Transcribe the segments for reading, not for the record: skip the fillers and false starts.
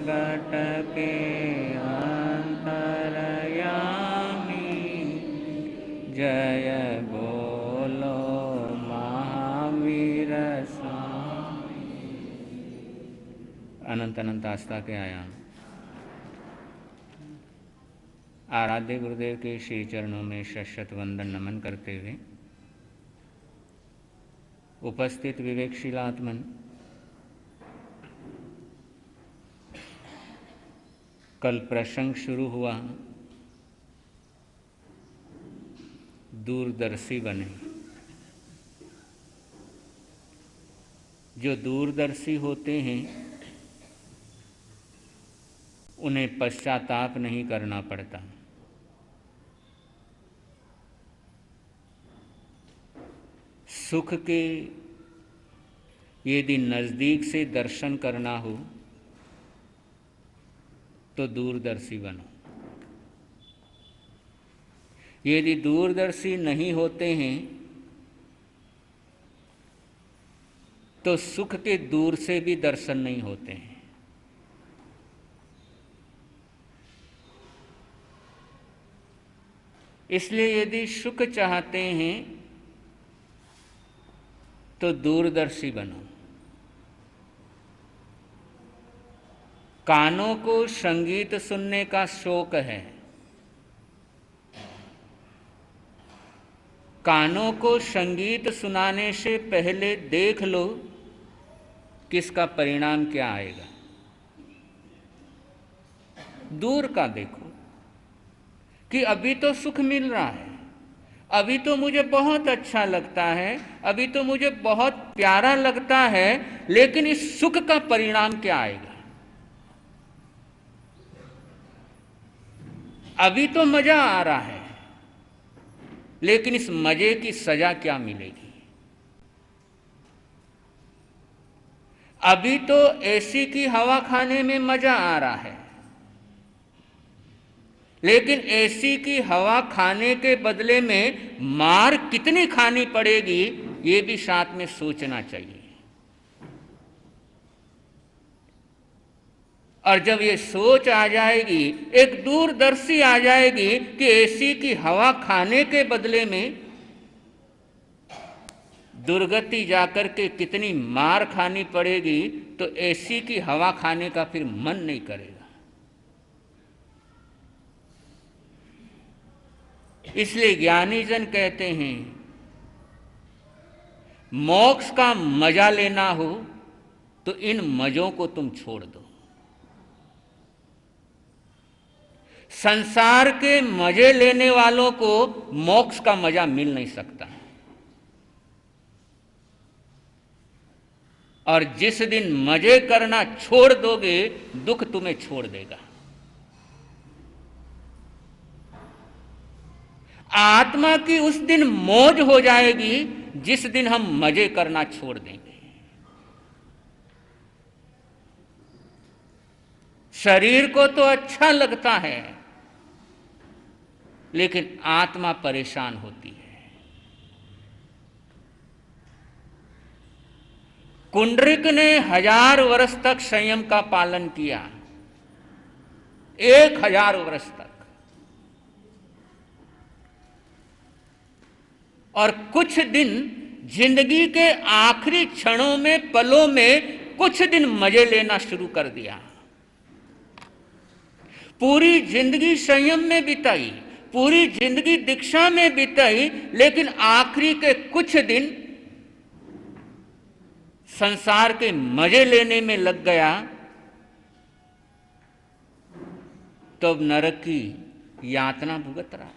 घट के अंतरयामी, जय बोलो महावीर स्वामी। अनंत अनंत आस्था के आया आराध्य गुरुदेव के श्री चरणों में शत वंदन नमन करते हुए उपस्थित विवेकशील आत्मन, कल प्रसंग शुरू हुआ दूरदर्शी बने। जो दूरदर्शी होते हैं उन्हें पश्चाताप नहीं करना पड़ता। सुख के यदि नज़दीक से दर्शन करना हो तो दूरदर्शी बनो। यदि दूरदर्शी नहीं होते हैं तो सुख के दूर से भी दर्शन नहीं होते हैं। इसलिए यदि सुख चाहते हैं तो दूरदर्शी बनो। कानों को संगीत सुनने का शौक है, कानों को संगीत सुनाने से पहले देख लो कि इसका परिणाम क्या आएगा। दूर का देखो कि अभी तो सुख मिल रहा है, अभी तो मुझे बहुत अच्छा लगता है, अभी तो मुझे बहुत प्यारा लगता है, लेकिन इस सुख का परिणाम क्या आएगा। अभी तो मजा आ रहा है, लेकिन इस मजे की सजा क्या मिलेगी। अभी तो एसी की हवा खाने में मजा आ रहा है, लेकिन एसी की हवा खाने के बदले में मार कितनी खानी पड़ेगी ये भी साथ में सोचना चाहिए। और जब ये सोच आ जाएगी, एक दूरदर्शी आ जाएगी कि एसी की हवा खाने के बदले में दुर्गति जाकर के कितनी मार खानी पड़ेगी, तो एसी की हवा खाने का फिर मन नहीं करेगा। इसलिए ज्ञानी जन कहते हैं मोक्ष का मजा लेना हो तो इन मजों को तुम छोड़ दो। संसार के मजे लेने वालों को मोक्ष का मजा मिल नहीं सकता। और जिस दिन मजे करना छोड़ दोगे, दुख तुम्हें छोड़ देगा। आत्मा की उस दिन मौज हो जाएगी जिस दिन हम मजे करना छोड़ देंगे। शरीर को तो अच्छा लगता है, लेकिन आत्मा परेशान होती है। कुंडरिक ने 1000 वर्ष तक संयम का पालन किया, 1000 वर्ष तक। और कुछ दिन जिंदगी के आखिरी क्षणों में, पलों में कुछ दिन मजे लेना शुरू कर दिया। पूरी जिंदगी संयम में बिताई, पूरी जिंदगी दीक्षा में बिताई, लेकिन आखिरी के कुछ दिन संसार के मजे लेने में लग गया, तो अब नरक की यातना भुगत रहा।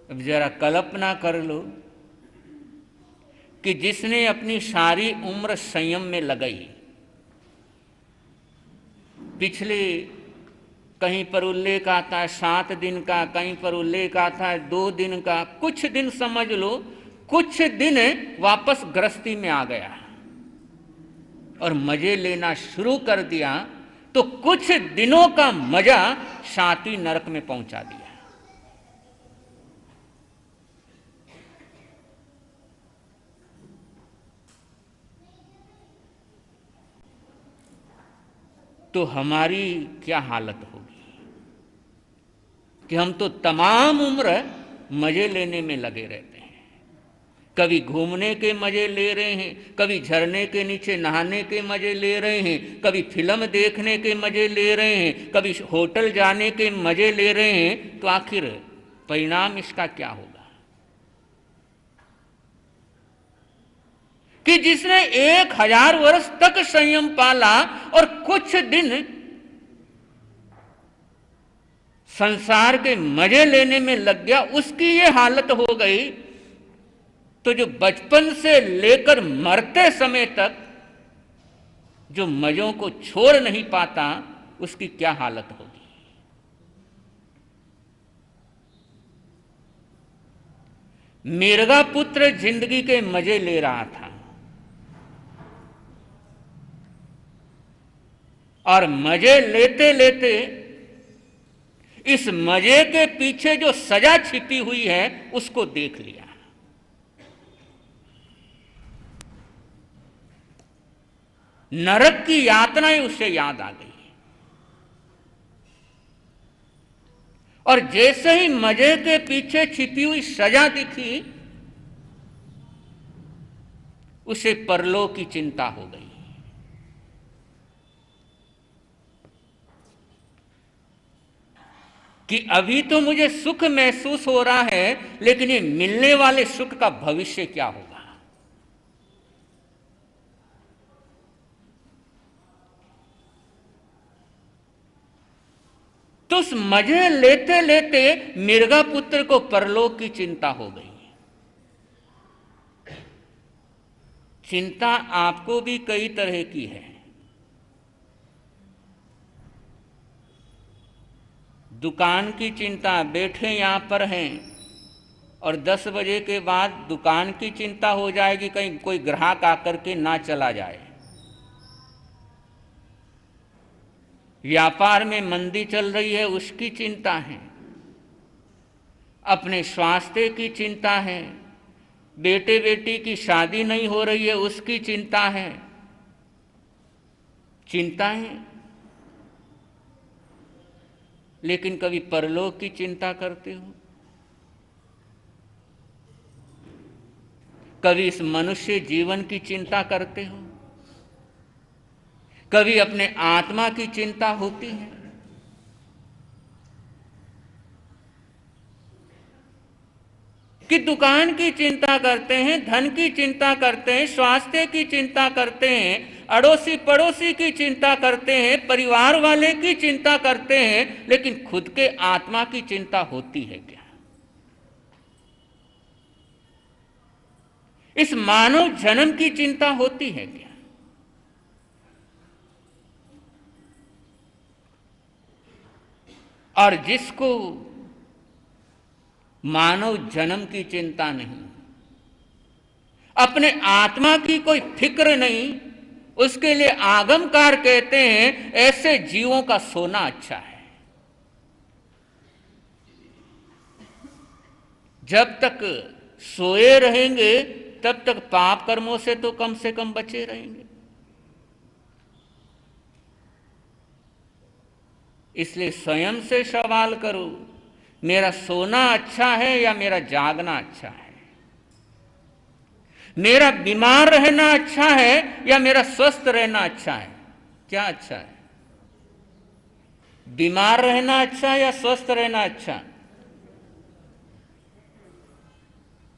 अब जरा कल्पना कर लो कि जिसने अपनी सारी उम्र संयम में लगाई, पिछले कहीं पर उल्लेख आता है 7 दिन का, कहीं पर उल्लेख आता है 2 दिन का, कुछ दिन समझ लो, कुछ दिन वापस गृहस्थी में आ गया और मजे लेना शुरू कर दिया, तो कुछ दिनों का मजा 7वीं नरक में पहुंचा दिया। तो हमारी क्या हालत होगी कि हम तो तमाम उम्र मजे लेने में लगे रहते हैं। कभी घूमने के मजे ले रहे हैं, कभी झरने के नीचे नहाने के मजे ले रहे हैं, कभी फिल्म देखने के मजे ले रहे हैं, कभी होटल जाने के मजे ले रहे हैं। तो आखिर परिणाम इसका क्या होगा कि जिसने 1000 वर्ष तक संयम पाला और कुछ दिन संसार के मजे लेने में लग गया, उसकी ये हालत हो गई। तो जो बचपन से लेकर मरते समय तक जो मजों को छोड़ नहीं पाता, उसकी क्या हालत होगी। मिर्गा पुत्र जिंदगी के मजे ले रहा था और मजे लेते लेते इस मजे के पीछे जो सजा छिपी हुई है उसको देख लिया। नरक की यातनाएं उसे याद आ गई और जैसे ही मजे के पीछे छिपी हुई सजा दिखी, उसे परलोक की चिंता हो गई कि अभी तो मुझे सुख महसूस हो रहा है, लेकिन ये मिलने वाले सुख का भविष्य क्या होगा। तो उस मजे लेते लेते मिर्गा पुत्र को परलोक की चिंता हो गई। चिंता आपको भी कई तरह की है। दुकान की चिंता, बैठे यहां पर हैं और 10 बजे के बाद दुकान की चिंता हो जाएगी, कहीं कोई ग्राहक आकर के ना चला जाए। व्यापार में मंदी चल रही है, उसकी चिंता है। अपने स्वास्थ्य की चिंता है। बेटे बेटी की शादी नहीं हो रही है, उसकी चिंता है। चिंताएं, लेकिन कभी परलोक की चिंता करते हो? कभी इस मनुष्य जीवन की चिंता करते हो? कभी अपने आत्मा की चिंता होती है? कि दुकान की चिंता करते हैं, धन की चिंता करते हैं, स्वास्थ्य की चिंता करते हैं, अड़ोसी पड़ोसी की चिंता करते हैं, परिवार वाले की चिंता करते हैं, लेकिन खुद के आत्मा की चिंता होती है क्या? इस मानव जन्म की चिंता होती है क्या? और जिसको मानव जन्म की चिंता नहीं, अपने आत्मा की कोई फिक्र नहीं, उसके लिए आगमकार कहते हैं ऐसे जीवों का सोना अच्छा है। जब तक सोए रहेंगे तब तक पाप कर्मों से कम बचे रहेंगे। इसलिए स्वयं से सवाल करो, मेरा सोना अच्छा है या मेरा जागना अच्छा है? मेरा बीमार रहना अच्छा है या मेरा स्वस्थ रहना अच्छा है? क्या अच्छा है? बीमार रहना अच्छा है या स्वस्थ रहना अच्छा?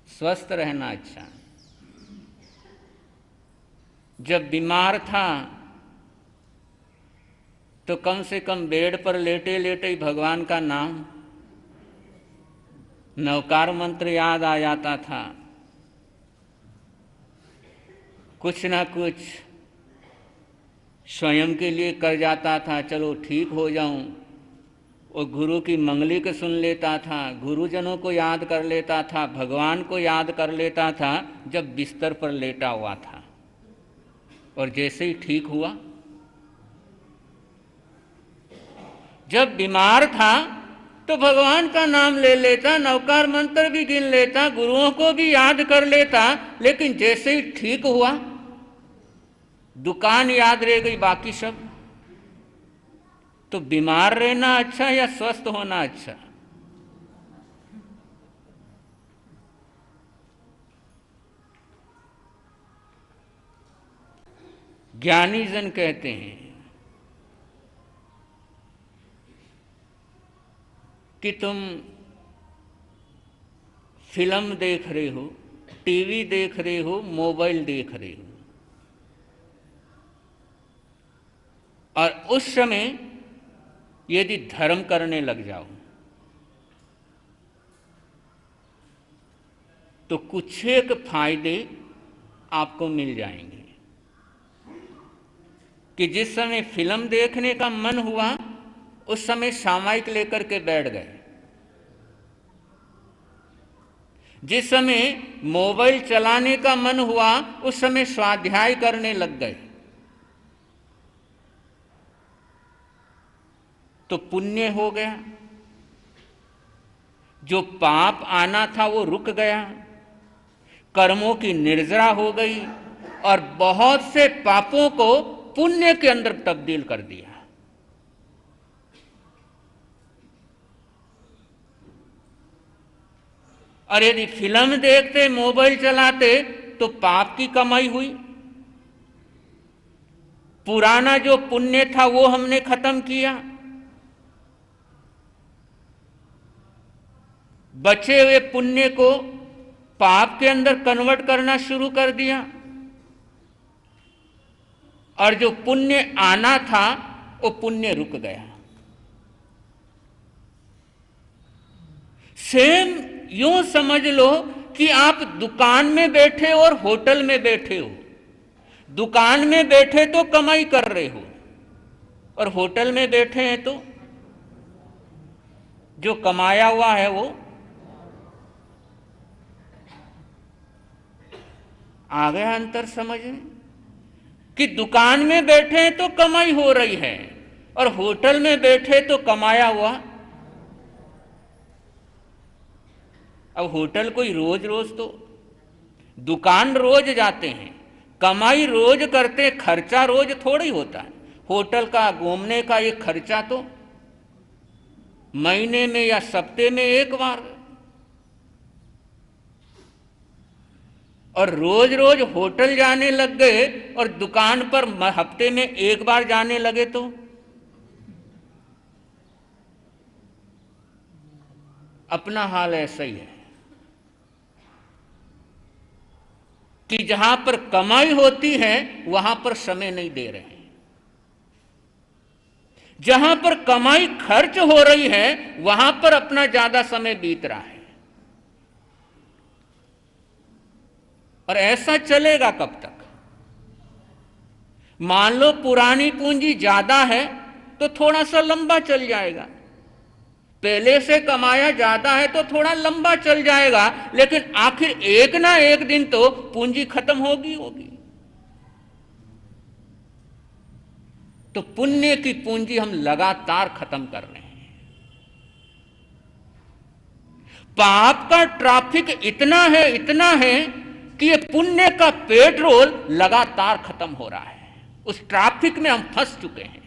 स्वस्थ रहना अच्छा। जब बीमार था तो कम से कम बेड पर लेटे लेटे ही भगवान का नाम, नवकार मंत्र याद आ जाता था। कुछ ना कुछ स्वयं के लिए कर जाता था, चलो ठीक हो जाऊं। और गुरु की मंगली को सुन लेता था, गुरुजनों को याद कर लेता था, भगवान को याद कर लेता था जब बिस्तर पर लेटा हुआ था। और जैसे ही ठीक हुआ, जब बीमार था तो भगवान का नाम ले लेता, नवकार मंत्र भी गिन लेता, गुरुओं को भी याद कर लेता, लेकिन जैसे ही ठीक हुआ दुकान याद रह गई, बाकी सब तो बीमार रहना अच्छा या स्वस्थ होना अच्छा? ज्ञानी जन कहते हैं कि तुम फिल्म देख रहे हो, टीवी देख रहे हो, मोबाइल देख रहे हो, और उस समय यदि धर्म करने लग जाओ तो कुछ एक फायदे आपको मिल जाएंगे कि जिस समय फिल्म देखने का मन हुआ उस समय सामायिक लेकर के बैठ गए, जिस समय मोबाइल चलाने का मन हुआ उस समय स्वाध्याय करने लग गए, तो पुण्य हो गया। जो पाप आना था वो रुक गया, कर्मों की निर्जरा हो गई और बहुत से पापों को पुण्य के अंदर तब्दील कर दिया। और यदि फिल्म देखते, मोबाइल चलाते तो पाप की कमाई हुई, पुराना जो पुण्य था वो हमने खत्म किया, बचे हुए पुण्य को पाप के अंदर कन्वर्ट करना शुरू कर दिया, और जो पुण्य आना था वो पुण्य रुक गया। सेम यूं समझ लो कि आप दुकान में बैठे और होटल में बैठे हो। दुकान में बैठे तो कमाई कर रहे हो, और होटल में बैठे हैं तो जो कमाया हुआ है वो आ गया अंतर समझ में कि दुकान में बैठे हैं तो कमाई हो रही है, और होटल में बैठे तो कमाया हुआ। अब होटल कोई रोज रोज, तो दुकान रोज जाते हैं, कमाई रोज करते, खर्चा रोज थोड़ी होता है। होटल का घूमने का ये खर्चा तो महीने में या सप्ते में एक बार, और रोज रोज होटल जाने लग गए और दुकान पर हफ्ते में एक बार जाने लगे तो अपना हाल ऐसा ही है कि जहां पर कमाई होती है वहां पर समय नहीं दे रहे हैं, जहां पर कमाई खर्च हो रही है वहां पर अपना ज्यादा समय बीत रहा है। और ऐसा चलेगा कब तक? मान लो पुरानी पूंजी ज्यादा है तो थोड़ा सा लंबा चल जाएगा, पहले से कमाया ज्यादा है तो थोड़ा लंबा चल जाएगा, लेकिन आखिर एक ना एक दिन तो पूंजी खत्म होगी। तो पुण्य की पूंजी हम लगातार खत्म कर रहे हैं। पाप का ट्रैफिक इतना है कि ये पुण्य का पेट्रोल लगातार खत्म हो रहा है। उस ट्रैफिक में हम फंस चुके हैं।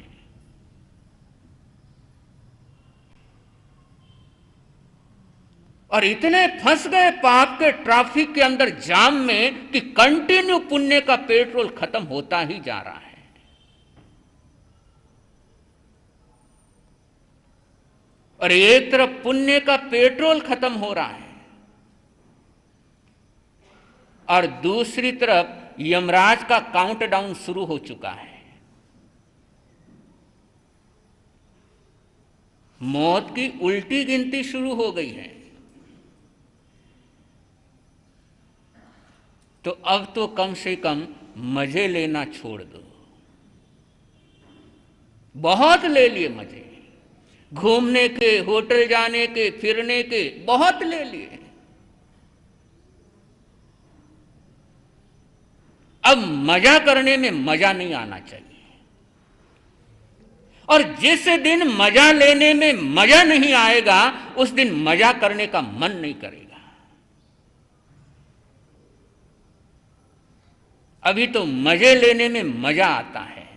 और इतने फंस गए पाप के ट्रैफिक के अंदर, जाम में, कि कंटिन्यू पुण्य का पेट्रोल खत्म होता ही जा रहा है। और एक तरफ पुण्य का पेट्रोल खत्म हो रहा है और दूसरी तरफ यमराज का काउंटडाउन शुरू हो चुका है। मौत की उल्टी गिनती शुरू हो गई है। तो अब तो कम से कम मजे लेना छोड़ दो। बहुत ले लिए मजे, घूमने के, होटल जाने के, फिरने के बहुत ले लिए। अब मजा करने में मजा नहीं आना चाहिए। और जिस दिन मजा लेने में मजा नहीं आएगा उस दिन मजा करने का मन नहीं करेगा। अभी तो मजे लेने में मजा आता है।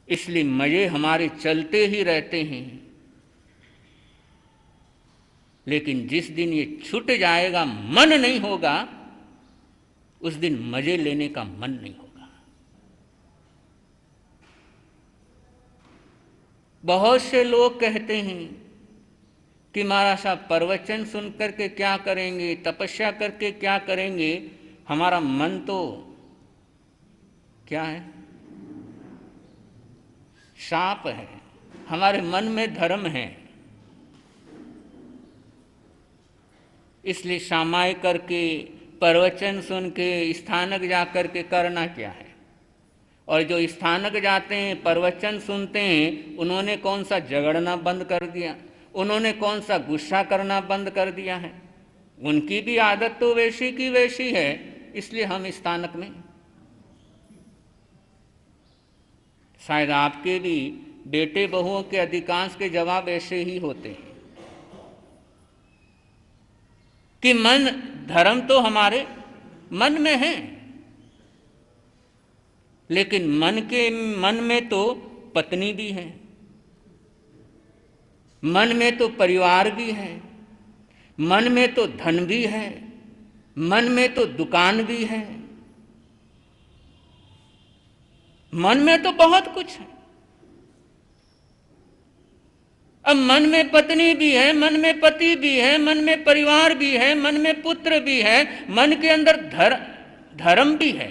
इसलिए मजे हमारे चलते ही रहते हैं, लेकिन जिस दिन ये छूट जाएगा, मन नहीं होगा, उस दिन मजे लेने का मन नहीं होगा। बहुत से लोग कहते हैं कि महाराज साहब प्रवचन सुन करके क्या करेंगे, तपस्या करके क्या करेंगे, हमारा मन तो क्या है, सांप है, हमारे मन में धर्म है। इसलिए सामाय करके, प्रवचन सुन के, स्थानक जा कर के करना क्या है। और जो स्थानक जाते हैं, प्रवचन सुनते हैं, उन्होंने कौन सा झगड़ना बंद कर दिया, उन्होंने कौन सा गुस्सा करना बंद कर दिया है। उनकी भी आदत तो वैसी की वैसी है, इसलिए हम स्थानक में। शायद आपके भी बेटे बहुओं के अधिकांश के जवाब ऐसे ही होते हैं कि मन, धर्म तो हमारे मन में है, लेकिन मन में तो पत्नी भी है, मन में तो परिवार भी है, मन में तो धन भी है, मन में तो दुकान भी है, मन में तो बहुत कुछ है। अब मन में पत्नी भी है, मन में पति भी है, मन में परिवार भी है, मन में पुत्र भी है, मन के अंदर धर्म भी है,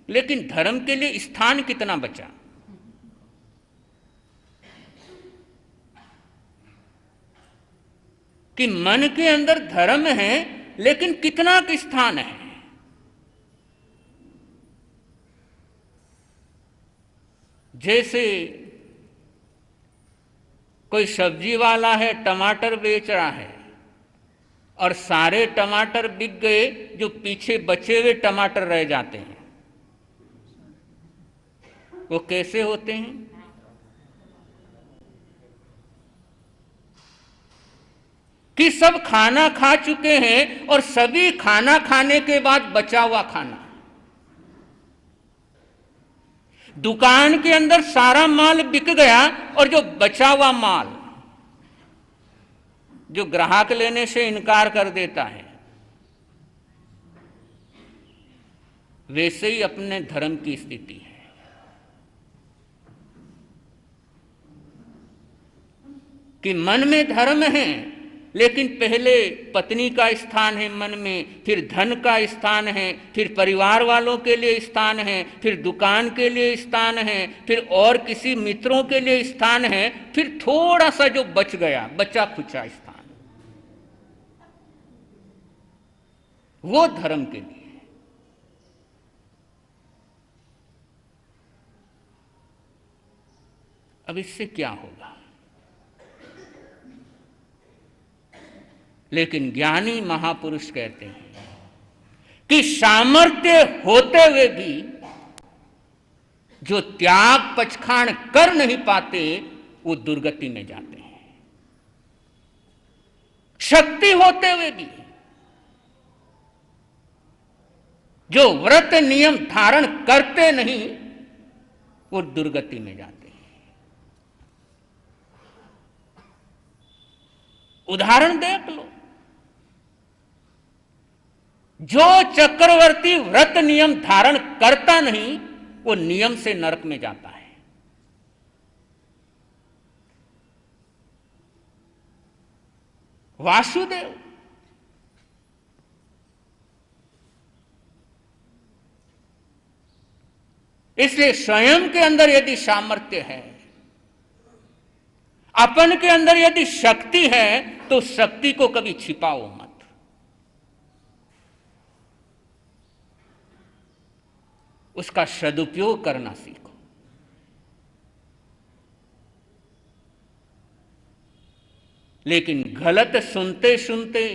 लेकिन धर्म के लिए स्थान कितना बचा। कि मन के अंदर धर्म है, लेकिन कितना स्थान है। जैसे कोई सब्जी वाला है, टमाटर बेच रहा है, और सारे टमाटर बिक गए, जो पीछे बचे हुए टमाटर रह जाते हैं, वो कैसे होते हैं? कि सब खाना खा चुके हैं, और सभी खाना खाने के बाद बचा हुआ खाना, दुकान के अंदर सारा माल बिक गया, और जो बचा हुआ माल, जो ग्राहक लेने से इनकार कर देता है, वैसे ही अपने धर्म की स्थिति है। कि मन में धर्म है, लेकिन पहले पत्नी का स्थान है मन में, फिर धन का स्थान है, फिर परिवार वालों के लिए स्थान है, फिर दुकान के लिए स्थान है, फिर और किसी मित्रों के लिए स्थान है, फिर थोड़ा सा जो बच गया, बचा खुचा स्थान, वो धर्म के लिए। अब इससे क्या होगा? लेकिन ज्ञानी महापुरुष कहते हैं कि सामर्थ्य होते हुए भी जो त्याग पचखाण कर नहीं पाते, वो दुर्गति में जाते हैं। शक्ति होते हुए भी जो व्रत नियम धारण करते नहीं, वो दुर्गति में जाते हैं। उदाहरण देख लो, जो चक्रवर्ती व्रत नियम धारण करता नहीं, वो नियम से नरक में जाता है। वासुदेव, इसलिए स्वयं के अंदर यदि सामर्थ्य है, अपन के अंदर यदि शक्ति है, तो शक्ति को कभी छिपाओ मत। उसका सदुपयोग करना सीखो। लेकिन गलत सुनते सुनते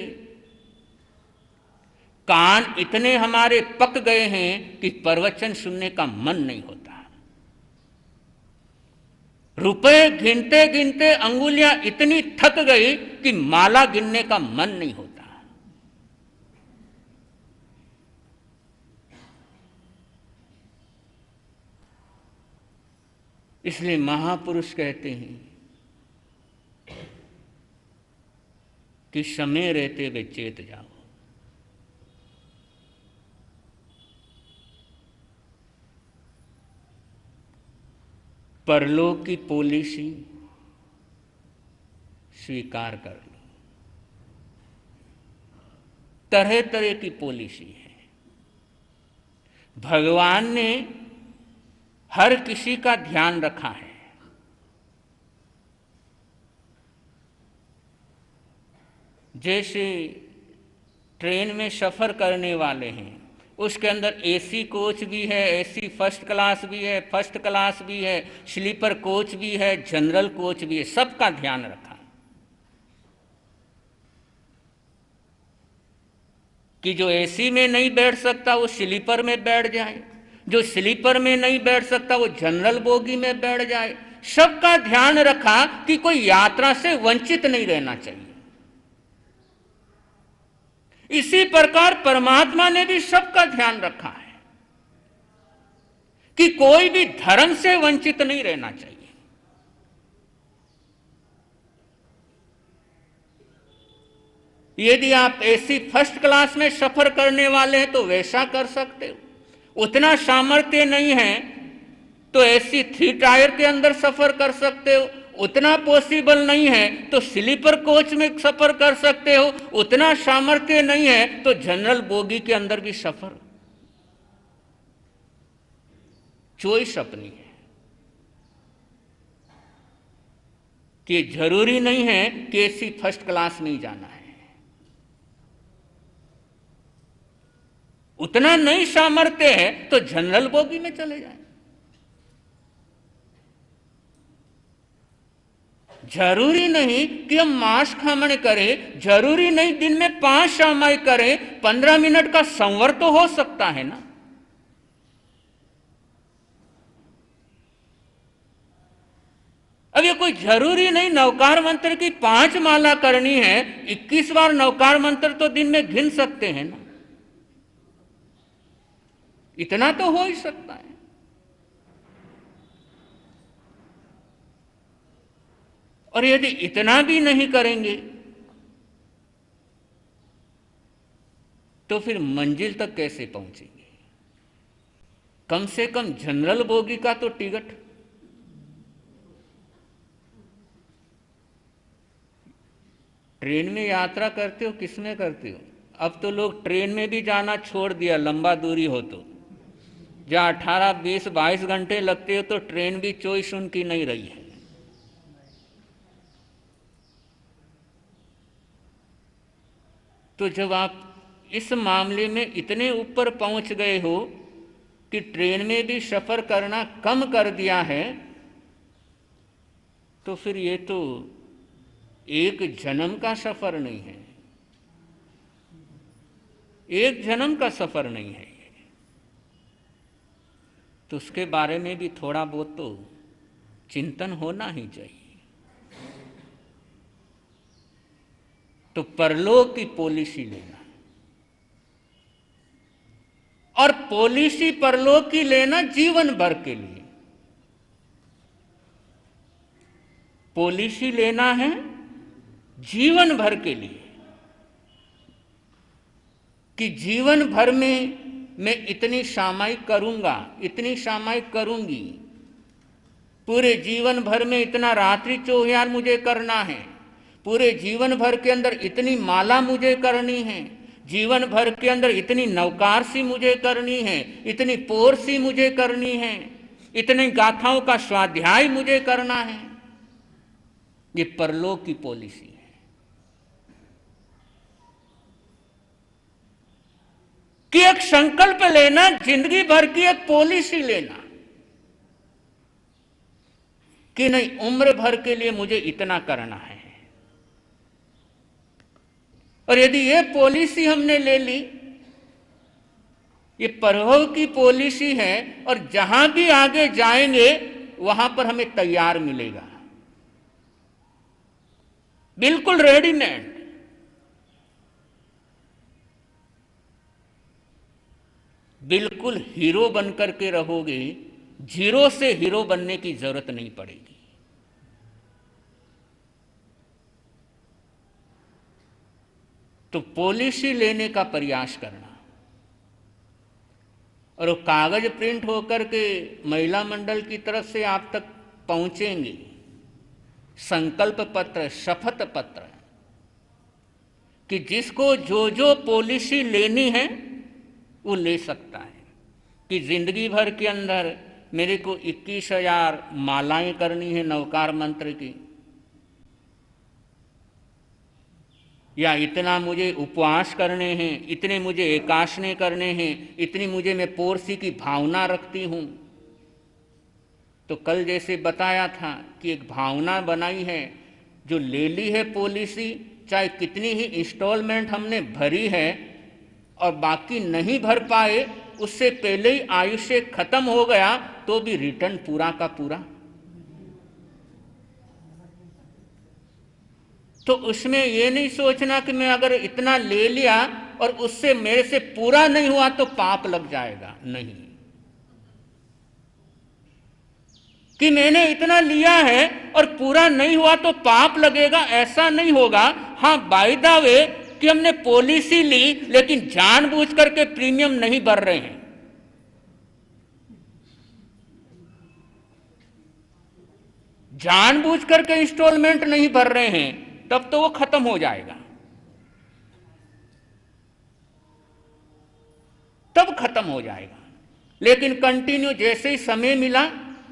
कान इतने हमारे पक गए हैं कि प्रवचन सुनने का मन नहीं होता। रुपए गिनते गिनते अंगुलियां इतनी थक गई कि माला गिनने का मन नहीं होता। इसलिए महापुरुष कहते हैं कि समय रहते वे चेत जाओ। परलोक की पॉलिसी स्वीकार कर लो। तरह तरह की पॉलिसी है। भगवान ने हर किसी का ध्यान रखा है। जैसे ट्रेन में सफ़र करने वाले हैं, उसके अंदर एसी कोच भी है, एसी फर्स्ट क्लास भी है, फर्स्ट क्लास भी है, स्लीपर कोच भी है, जनरल कोच भी है, सबका ध्यान रखा कि जो एसी में नहीं बैठ सकता वो स्लीपर में बैठ जाए, जो स्लीपर में नहीं बैठ सकता वो जनरल बोगी में बैठ जाए। सबका ध्यान रखा कि कोई यात्रा से वंचित नहीं रहना चाहिए। इसी प्रकार परमात्मा ने भी सबका ध्यान रखा है कि कोई भी धर्म से वंचित नहीं रहना चाहिए। यदि आप एसी फर्स्ट क्लास में सफर करने वाले हैं तो वैसा कर सकते हो। उतना सामर्थ्य नहीं है तो एसी 3 टायर के अंदर सफर कर सकते हो। उतना पॉसिबल नहीं है तो स्लीपर कोच में सफर कर सकते हो। उतना सामर्थ्य नहीं है तो जनरल बोगी के अंदर भी सफर। चॉइस अपनी है कि जरूरी नहीं है कि एसी फर्स्ट क्लास में ही जाना है। उतना नहीं सामर्थ्य है तो जनरल बोगी में चले जाएं। जरूरी नहीं कि हम मांस खामण करें, जरूरी नहीं दिन में 5 समय करें, 15 मिनट का संवर तो हो सकता है ना। अब ये कोई जरूरी नहीं नवकार मंत्र की 5 माला करनी है, 21 बार नवकार मंत्र तो दिन में गिन सकते हैं ना। इतना तो हो ही सकता है। और यदि इतना भी नहीं करेंगे तो फिर मंजिल तक कैसे पहुंचेंगे? कम से कम जनरल बोगी का तो टिकट ट्रेन में यात्रा करते हो, किस में करते हो? अब तो लोग ट्रेन में भी जाना छोड़ दिया, लंबा दूरी हो तो। जहाँ 18, 20, 22 घंटे लगते हो तो ट्रेन भी चॉइस उनकी नहीं रही है। तो जब आप इस मामले में इतने ऊपर पहुंच गए हो कि ट्रेन में भी सफर करना कम कर दिया है, तो फिर ये तो एक जन्म का सफर नहीं है, एक जन्म का सफर नहीं है। तो उसके बारे में भी थोड़ा बहुत तो चिंतन होना ही चाहिए। तो परलोक की पॉलिसी लेना, और पॉलिसी परलोक की लेना जीवन भर के लिए। पॉलिसी लेना है जीवन भर के लिए कि जीवन भर में मैं इतनी सामायिक करूंगा, इतनी सामायिक करूंगी, पूरे जीवन भर में इतना रात्रि चौहार मुझे करना है, पूरे जीवन भर के अंदर इतनी माला मुझे करनी है, जीवन भर के अंदर इतनी नवकार सी मुझे करनी है, इतनी पोर सी मुझे करनी है, इतनी गाथाओं का स्वाध्याय मुझे करना है। ये परलोक की पॉलिसी है। कि एक संकल्प लेना, जिंदगी भर की एक पॉलिसी लेना कि नहीं, उम्र भर के लिए मुझे इतना करना है। और यदि ये पॉलिसी हमने ले ली, ये परभव की पॉलिसी है, और जहां भी आगे जाएंगे वहां पर हमें तैयार मिलेगा, बिल्कुल रेडीमेड। बिल्कुल हीरो बनकर के रहोगे जीरो से हीरो बनने की जरूरत नहीं पड़ेगी। तो पॉलिसी लेने का प्रयास करना, और वो कागज प्रिंट होकर के महिला मंडल की तरफ से आप तक पहुंचेंगे, संकल्प पत्र, शपथ पत्र, कि जिसको जो जो पॉलिसी लेनी है वो ले सकता है। कि जिंदगी भर के अंदर मेरे को 21,000 मालाएं करनी है नवकार मंत्र की, या इतना मुझे उपवास करने हैं, इतने मुझे एकाशने करने हैं, इतनी मुझे मैं पोरसी की भावना रखती हूँ। तो कल जैसे बताया था कि एक भावना बनाई है, जो ले ली है पॉलिसी, चाहे कितनी ही इंस्टॉलमेंट हमने भरी है और बाकी नहीं भर पाए, उससे पहले ही आयुष्य खत्म हो गया, तो भी रिटर्न पूरा का पूरा। तो उसमें ये नहीं सोचना कि मैं अगर इतना ले लिया और उससे मेरे से पूरा नहीं हुआ तो पाप लग जाएगा, नहीं। कि मैंने इतना लिया है और पूरा नहीं हुआ तो पाप लगेगा, ऐसा नहीं होगा। हाँ, बाय द वे कि हमने पॉलिसी ली लेकिन जानबूझ करके प्रीमियम नहीं भर रहे हैं, जानबूझ करके इंस्टॉलमेंट नहीं भर रहे हैं, तब तो वो खत्म हो जाएगा, तब खत्म हो जाएगा। लेकिन कंटिन्यू जैसे ही समय मिला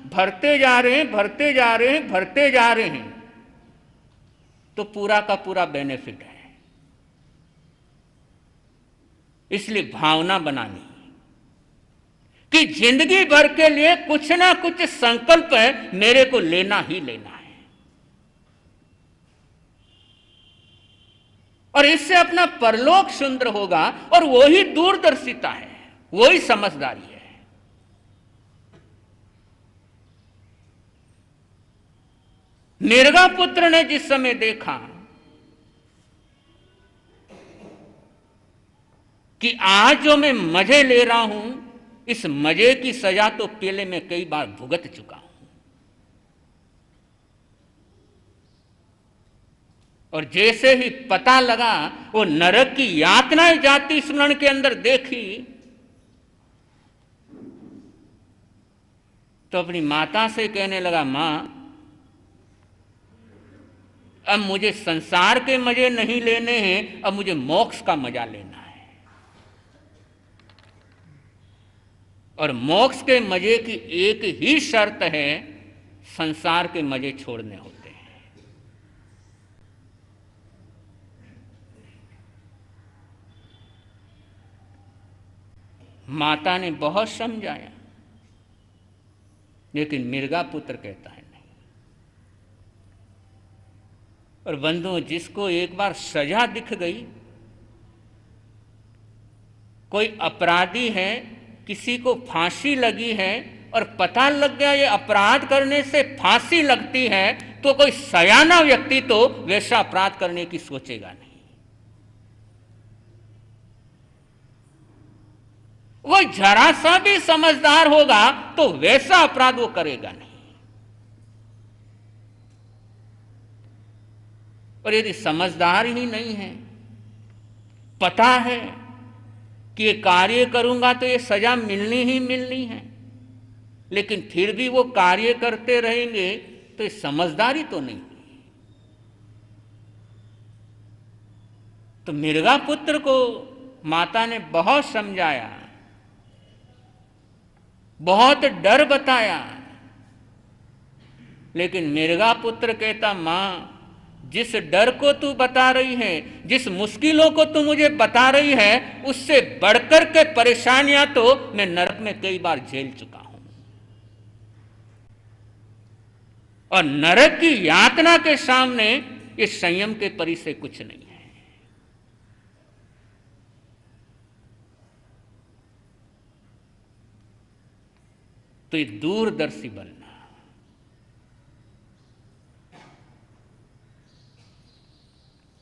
भरते जा रहे हैं, भरते जा रहे हैं, भरते जा रहे हैं, तो पूरा का पूरा बेनिफिट है। इसलिए भावना बनानी कि जिंदगी भर के लिए कुछ ना कुछ संकल्प है, मेरे को लेना ही लेना है। और इससे अपना परलोक सुंदर होगा, और वही दूरदर्शिता है, वही समझदारी है। मिर्गा पुत्र ने जिस समय देखा कि आज जो मैं मजे ले रहा हूं, इस मजे की सजा तो पहले मैं कई बार भुगत चुका हूं, और जैसे ही पता लगा वो नरक की यातनाएं जाति स्मरण के अंदर देखी, तो अपनी माता से कहने लगा, मां, अब मुझे संसार के मजे नहीं लेने हैं, अब मुझे मोक्ष का मजा लेना है। और मोक्ष के मजे की एक ही शर्त है, संसार के मजे छोड़ने होते हैं। माता ने बहुत समझाया, लेकिन मिर्गा पुत्र कहता है नहीं। और बंधुओं, जिसको एक बार सजा दिख गई, कोई अपराधी है, किसी को फांसी लगी है और पता लग गया ये अपराध करने से फांसी लगती है, तो कोई सयाना व्यक्ति तो वैसा अपराध करने की सोचेगा नहीं। वो जरा सा भी समझदार होगा तो वैसा अपराध वो करेगा नहीं। और यदि समझदार ही नहीं है, पता है कि ये कार्य करूंगा तो ये सजा मिलनी ही मिलनी है, लेकिन फिर भी वो कार्य करते रहेंगे, तो ये समझदारी तो नहीं। तो मिर्गा पुत्र को माता ने बहुत समझाया, बहुत डर बताया, लेकिन मिर्गा पुत्र कहता, मां, जिस डर को तू बता रही है, जिस मुश्किलों को तू मुझे बता रही है, उससे बढ़कर के परेशानियां तो मैं नरक में कई बार झेल चुका हूं, और नरक की यातना के सामने इस संयम के परि से कुछ नहीं है। तो ये दूरदर्शी बनना,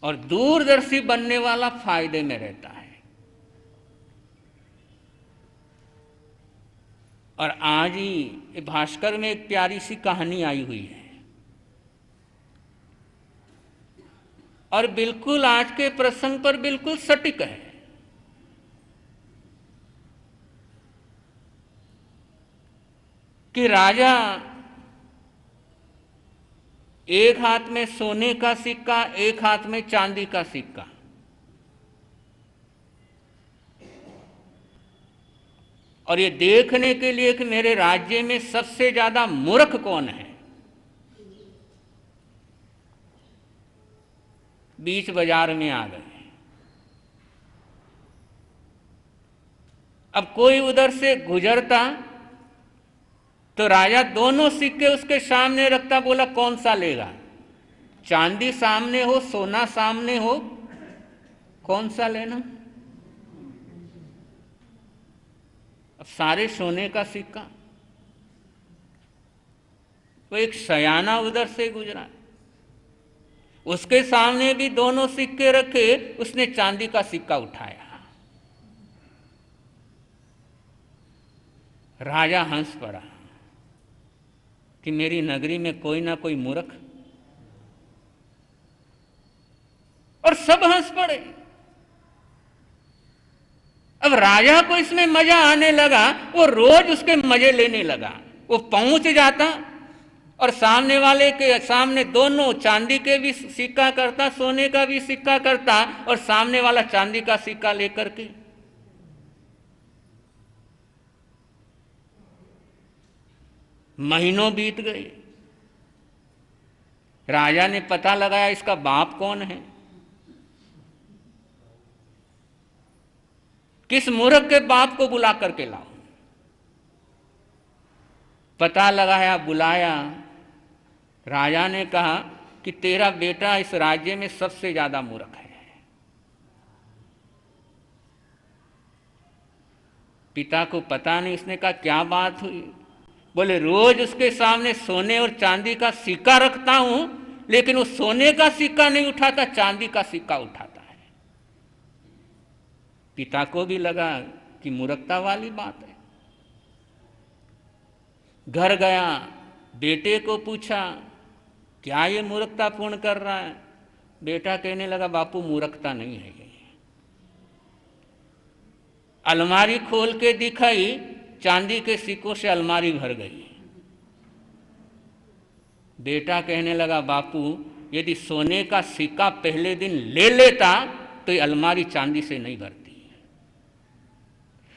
और दूरदर्शी बनने वाला फायदे में रहता है। और आज ही भास्कर में एक प्यारी सी कहानी आई हुई है, और बिल्कुल आज के प्रसंग पर बिल्कुल सटीक है। कि राजा एक हाथ में सोने का सिक्का, एक हाथ में चांदी का सिक्का, और ये देखने के लिए कि मेरे राज्य में सबसे ज्यादा मूर्ख कौन है, बीच बाजार में आ गए। अब कोई उधर से गुजरता तो राजा दोनों सिक्के उसके सामने रखता, बोला कौन सा लेगा? चांदी सामने हो, सोना सामने हो, कौन सा लेना? अब सारे सोने का सिक्का। तो एक सयाना उधर से गुजरा, उसके सामने भी दोनों सिक्के रखे, उसने चांदी का सिक्का उठाया। राजा हंस पड़ा कि मेरी नगरी में कोई ना कोई मूर्ख, और सब हंस पड़े। अब राजा को इसमें मजा आने लगा, वो रोज उसके मजे लेने लगा। वो पहुंच जाता और सामने वाले के सामने दोनों चांदी के भी सिक्का करता, सोने का भी सिक्का करता, और सामने वाला चांदी का सिक्का लेकर के महीनों बीत गए। राजा ने पता लगाया इसका बाप कौन है, किस मूर्ख के बाप को बुला करके लाओ। पता लगाया, बुलाया। राजा ने कहा कि तेरा बेटा इस राज्य में सबसे ज्यादा मूर्ख है। पिता को पता नहीं, इसने कहा क्या बात हुई? बोले रोज उसके सामने सोने और चांदी का सिक्का रखता हूं, लेकिन वो सोने का सिक्का नहीं उठाता, चांदी का सिक्का उठाता है। पिता को भी लगा कि मूर्खता वाली बात है। घर गया, बेटे को पूछा क्या ये मूर्खतापूर्ण कर रहा है? बेटा कहने लगा बापू मूर्खता नहीं है ये। अलमारी खोल के दिखाई, चांदी के सिक्कों से अलमारी भर गई। बेटा कहने लगा बापू यदि सोने का सिक्का पहले दिन ले लेता तो ये अलमारी चांदी से नहीं भरती।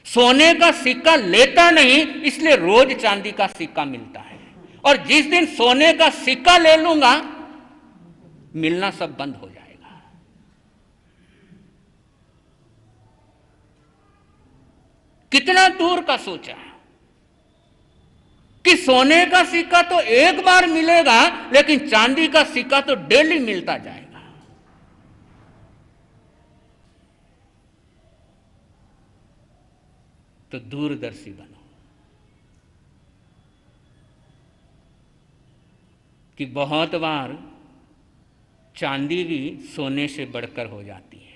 सोने का सिक्का लेता नहीं, इसलिए रोज चांदी का सिक्का मिलता है, और जिस दिन सोने का सिक्का ले लूंगा मिलना सब बंद हो जाएगा। कितना दूर का सोचा कि सोने का सिक्का तो एक बार मिलेगा, लेकिन चांदी का सिक्का तो डेली मिलता जाएगा। तो दूरदर्शी बनो कि बहुत बार चांदी भी सोने से बढ़कर हो जाती है।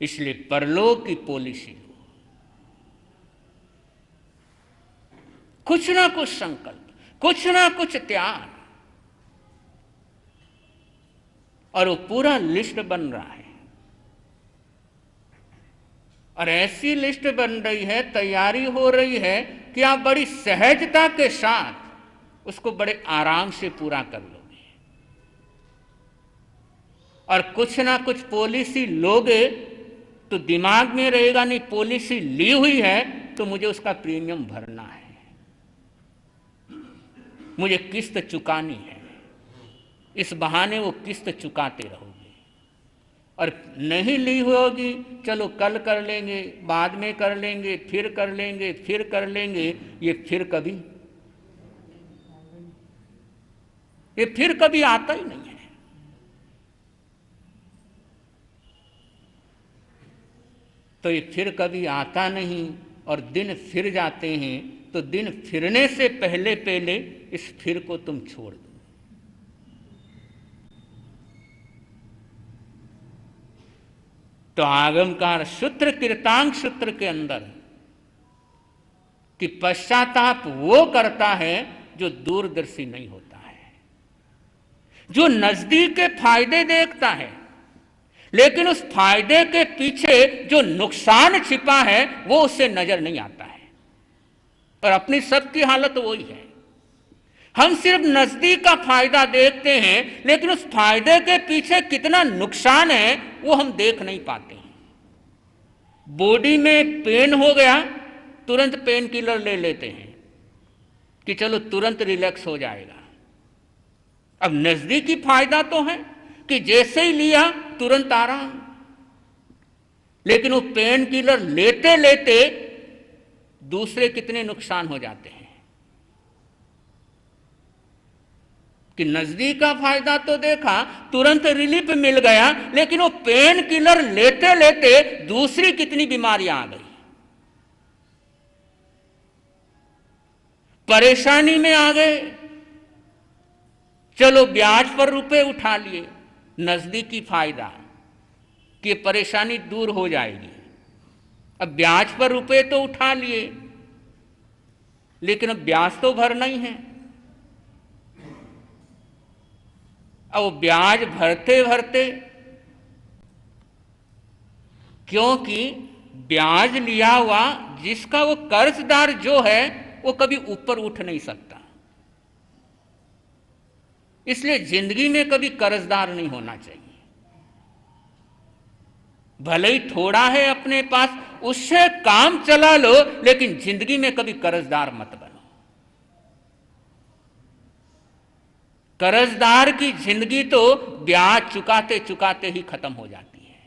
इसलिए परलोक की पॉलिसी हो, कुछ ना कुछ संकल्प, कुछ ना कुछ त्याग, और वो पूरा लिस्ट बन रहा है। और ऐसी लिस्ट बन रही है, तैयारी हो रही है कि आप बड़ी सहजता के साथ उसको बड़े आराम से पूरा कर लोगे। और कुछ ना कुछ पॉलिसी लोगे तो दिमाग में रहेगा नहीं पॉलिसी ली हुई है तो मुझे उसका प्रीमियम भरना है, मुझे किस्त चुकानी है। इस बहाने वो किस्त चुकाते रहोगे। और नहीं ली होगी, चलो कल कर लेंगे, बाद में कर लेंगे, फिर कर लेंगे, फिर कर लेंगे, ये फिर कभी आता ही नहीं है। तो ये फिर कभी आता नहीं, और दिन फिर जाते हैं, तो दिन फिरने से पहले पहले इस फिर को तुम छोड़ दो। तो आगमकार सूत्र कृतांग सूत्र के अंदर कि पश्चाताप वो करता है जो दूरदर्शी नहीं होता है, जो नजदीक के फायदे देखता है, लेकिन उस फायदे के पीछे जो नुकसान छिपा है वो उससे नजर नहीं आता है। और अपनी सबकी हालत वही है। हम सिर्फ नजदीक का फायदा देखते हैं, लेकिन उस फायदे के पीछे कितना नुकसान है वो हम देख नहीं पाते हैं। बॉडी में पेन हो गया, तुरंत पेन किलर ले लेते हैं कि चलो तुरंत रिलैक्स हो जाएगा। अब नजदीकी फायदा तो है कि जैसे ही लिया तुरंत आराम, लेकिन वो पेन किलर लेते लेते दूसरे कितने नुकसान हो जाते हैं कि नजदीक का फायदा तो देखा, तुरंत रिलीफ मिल गया, लेकिन वो पेन किलर लेते लेते दूसरी कितनी बीमारियां आ गई, परेशानी में आ गए। चलो ब्याज पर रुपए उठा लिए, नजदीकी फायदा कि परेशानी दूर हो जाएगी। अब ब्याज पर रुपए तो उठा लिए, लेकिन अब ब्याज तो भरना ही है। अब वो ब्याज भरते भरते, क्योंकि ब्याज लिया हुआ जिसका वो कर्जदार जो है वो कभी ऊपर उठ नहीं सकता, इसलिए जिंदगी में कभी कर्जदार नहीं होना चाहिए। भले ही थोड़ा है अपने पास, उससे काम चला लो, लेकिन जिंदगी में कभी कर्जदार मत बनो। कर्जदार की जिंदगी तो ब्याज चुकाते चुकाते ही खत्म हो जाती है।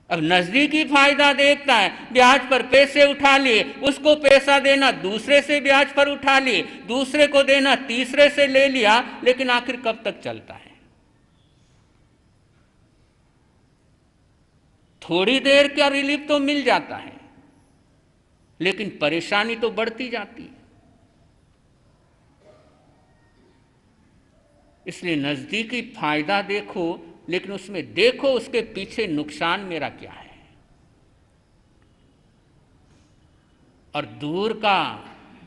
अब नजदीकी फायदा देखता है, ब्याज पर पैसे उठा लिए, उसको पैसा देना, दूसरे से ब्याज पर उठा लिए, दूसरे को देना, तीसरे से ले लिया, लेकिन आखिर कब तक चलता है? थोड़ी देर का रिलीफ तो मिल जाता है, लेकिन परेशानी तो बढ़ती जाती है। इसलिए नजदीकी फायदा देखो, लेकिन उसमें देखो उसके पीछे नुकसान मेरा क्या है। और दूर का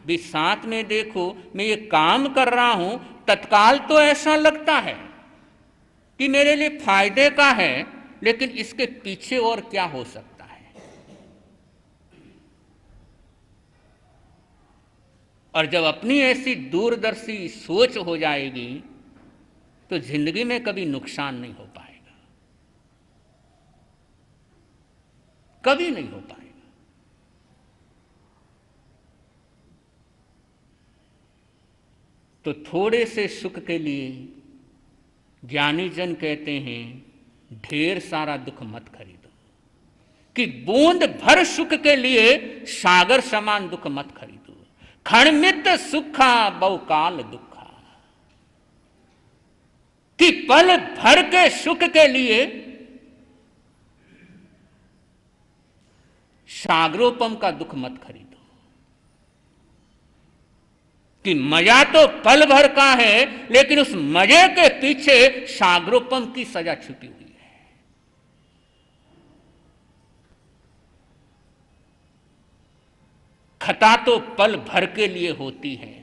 भी साथ में देखो, मैं ये काम कर रहा हूं, तत्काल तो ऐसा लगता है कि मेरे लिए फायदे का है, लेकिन इसके पीछे और क्या हो सकता है। और जब अपनी ऐसी दूरदर्शी सोच हो जाएगी तो जिंदगी में कभी नुकसान नहीं हो पाएगा, कभी नहीं हो पाएगा। तो थोड़े से सुख के लिए ज्ञानी जन कहते हैं ढेर सारा दुख मत खरीदो, कि बूंद भर सुख के लिए सागर समान दुख मत खरीदो। क्षणमित सुखा बहुकाल दुखा, कि पल भर के सुख के लिए सागरोपम का दुख मत खरीदो। कि मजा तो पल भर का है, लेकिन उस मजे के पीछे सागरोपम की सजा छुपी हुई है। खता तो पल भर के लिए होती है,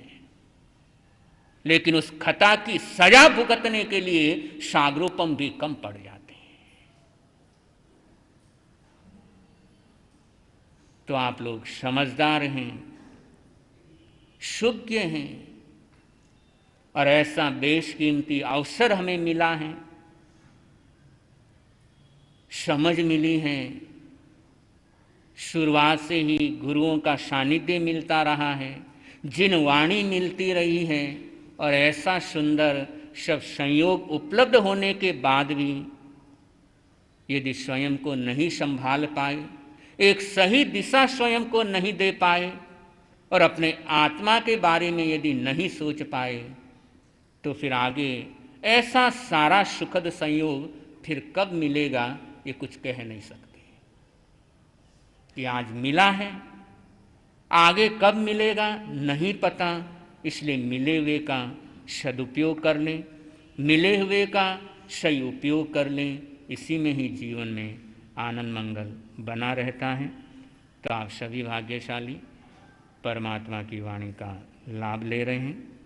लेकिन उस खता की सजा भुगतने के लिए सागरोपम भी कम पड़ जाते हैं। तो आप लोग समझदार हैं, शुज्ञ हैं, और ऐसा बेशकीमती अवसर हमें मिला है, समझ मिली है। शुरुआत से ही गुरुओं का सानिध्य मिलता रहा है, जिन वाणी मिलती रही है, और ऐसा सुंदर सब संयोग उपलब्ध होने के बाद भी यदि स्वयं को नहीं संभाल पाए, एक सही दिशा स्वयं को नहीं दे पाए, और अपने आत्मा के बारे में यदि नहीं सोच पाए, तो फिर आगे ऐसा सारा सुखद संयोग फिर कब मिलेगा ये कुछ कह नहीं सकते। कि आज मिला है, आगे कब मिलेगा नहीं पता, इसलिए मिले हुए का सदुपयोग कर लें, मिले हुए का सही उपयोग कर लें। इसी में ही जीवन में आनंद मंगल बना रहता है, तो आप सभी भाग्यशाली परमात्मा की वाणी का लाभ ले रहे हैं।